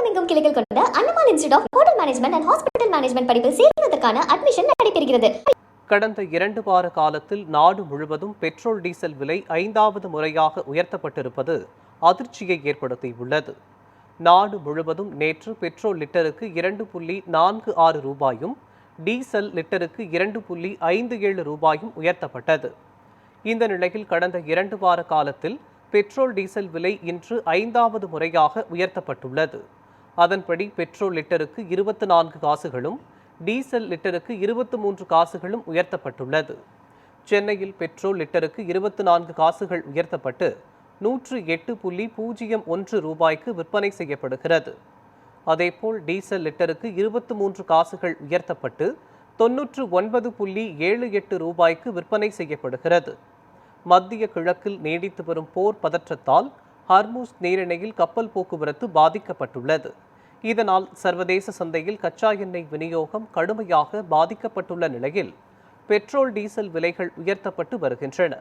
தமிழகமெங்கும் கிளைகள் கொண்ட Annamal institute of hotel management and hospital management படிப்பில் சேர்வதற்கான அட்மிஷன் நடைபெறுகிறது. கடந்த 2 வார காலத்தில் நாடு முழுவதும் பெட்ரோல் டீசல் விலை 5வது முறையாக உயர்த்தப்பட்டிருப்பது அதிர்ச்சியை ஏற்படுத்தியுள்ளது. நாடு முழுவதும் நேற்று பெட்ரோல் லிட்டருக்கு 2.46 ரூபாயும் டீசல் லிட்டருக்கு 2.57 ரூபாயும் உயர்த்தப்பட்டது. இந்த நிலையில் கடந்த 2 வார காலத்தில் பெட்ரோல் டீசல் விலை இன்று 5வது முறையாக உயர்த்தப்பட்டுள்ளது. அதன்படி பெட்ரோல் லிட்டருக்கு 24 காசுகளும் டீசல் லிட்டருக்கு 23 காசுகளும் உயர்த்தப்பட்டுள்ளது. சென்னையில் பெட்ரோல் லிட்டருக்கு 24 காசுகள் உயர்த்தப்பட்டு 108.01 ரூபாய்க்கு விற்பனை செய்யப்படுகிறது. அதேபோல் டீசல் லிட்டருக்கு 23 காசுகள் உயர்த்தப்பட்டு 99.78 ரூபாய்க்கு விற்பனை செய்யப்படுகிறது. மத்திய கிழக்கில் நீடித்து வரும் போர் பதற்றத்தால் ஹர்முஸ் நீரிணையில் கப்பல் போக்குவரத்து பாதிக்கப்பட்டுள்ளது. இதனால் சர்வதேச சந்தையில் கச்சா எண்ணெய் விநியோகம் கடுமையாக பாதிக்கப்பட்டுள்ள நிலையில் பெட்ரோல் டீசல் விலைகள் உயர்த்தப்பட்டு வருகின்றன.